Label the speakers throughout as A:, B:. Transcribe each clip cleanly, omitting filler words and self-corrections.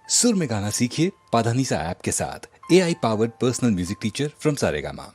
A: सुर में गाना सीखिए पाधानीसा ऐप के साथ। AI powered personal music teacher from Saregama.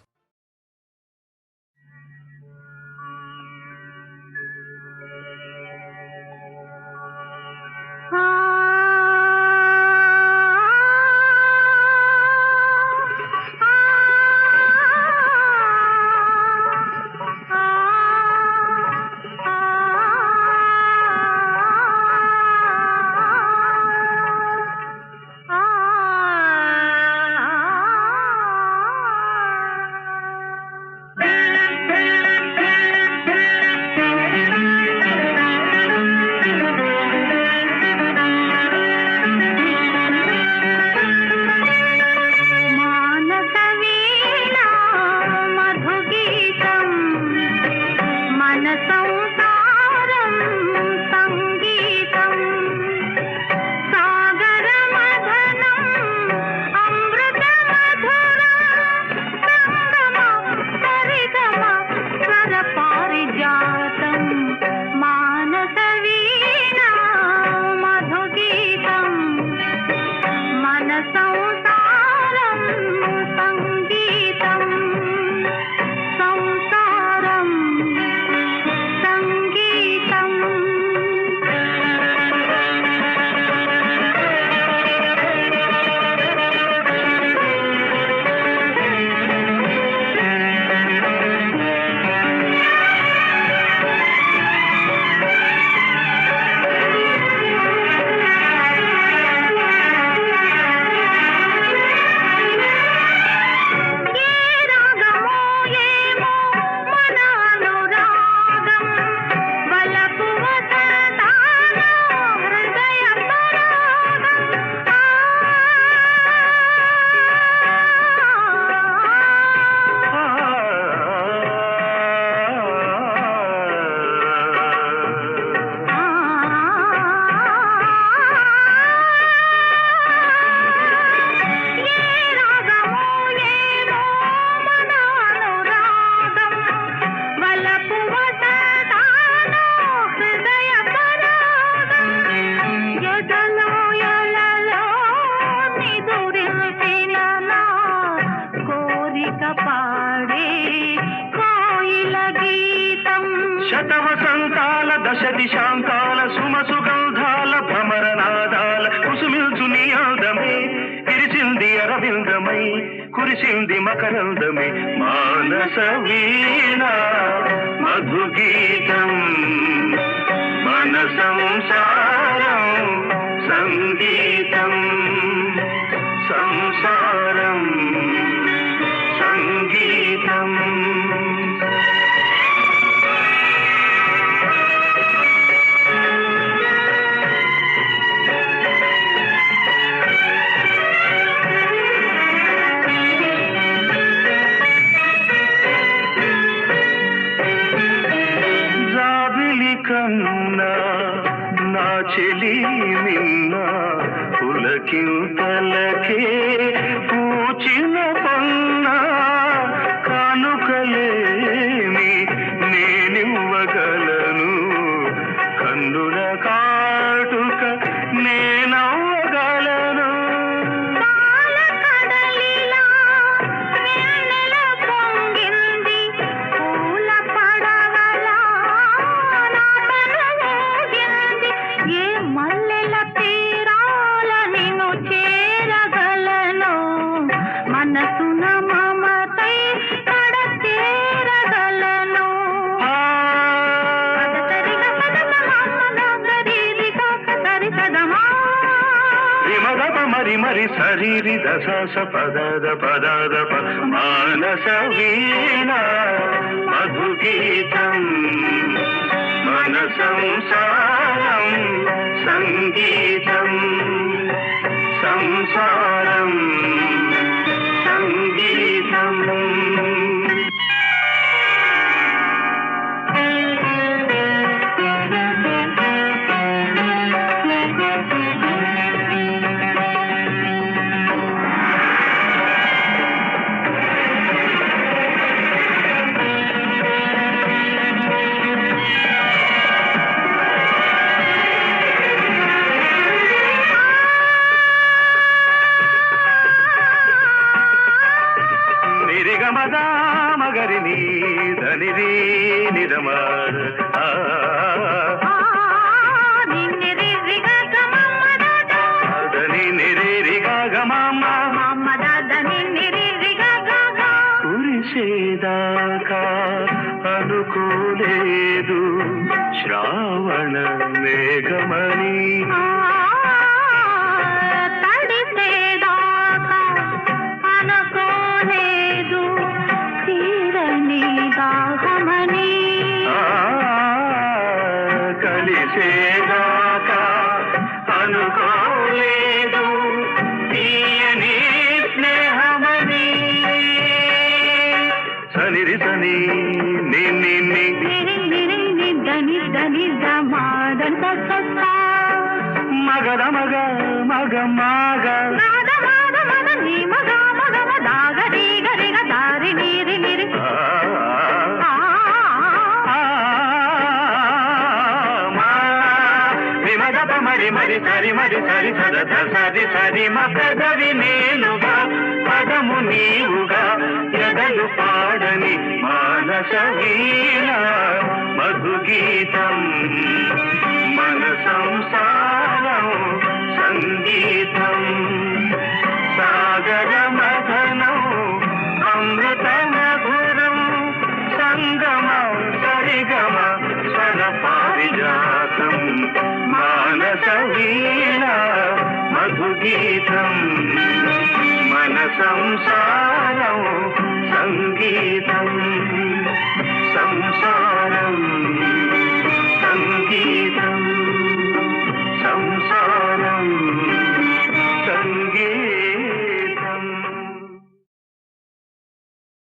B: శతవసంతాల దశ దిశాంతాల సుమసుగంధాల భ్రమరనాదాల కుసుమిల్చుని అందమే విరిసింది అరవిందమై కురిసింది మకరందమే మానస వీణ మధుగీతం మన సంసారం సంగీతం సంసారం సంగీతం. కన్నా నా చెలి నిన్న పులకింతలకే పూచిన పన్నా కానుకలేని నేనివ్వగలను కన్నుల కాటుక నేనవ్వగలను. మరి మరి శరీరి దశ పదద పదద మానస వీణ మధుగీతం మన సంసారం సంగీతం సంసారం సంగీతం. దని నిరి గమమ్మ
C: మమ్మ దని నిరి గగ
B: కురిసేదాకా అనుకోలేదు శ్రావణ మేఘమణి
C: తడిసేదాకా అనుకోలేదు తీరని దాహమని
B: కలిసేదాకా అనుకోలేదు తీయని స్నేహమని సనిరి సని నిన్ని
C: దని దని దమాదంత
B: మగద మగ మగ మగ
C: నాద మాద మద నీ మగ మగ మదాగ రీగ రిగ దారి నీరి నిరి
B: మరి మరి సరి మరి సరి సదత సరి సరి మదవి నేనుగా పదము నీవుగా ఎదలు పాడని మానస వీణ మధుగీతం మన సంసారం సంగీతం సాగర మధనం అమృత మధురం సంగమ సరిగమ స్వర పారిజాతం మానస వీణ మధుగీతం మన సంసారం సంగీతం సంసారం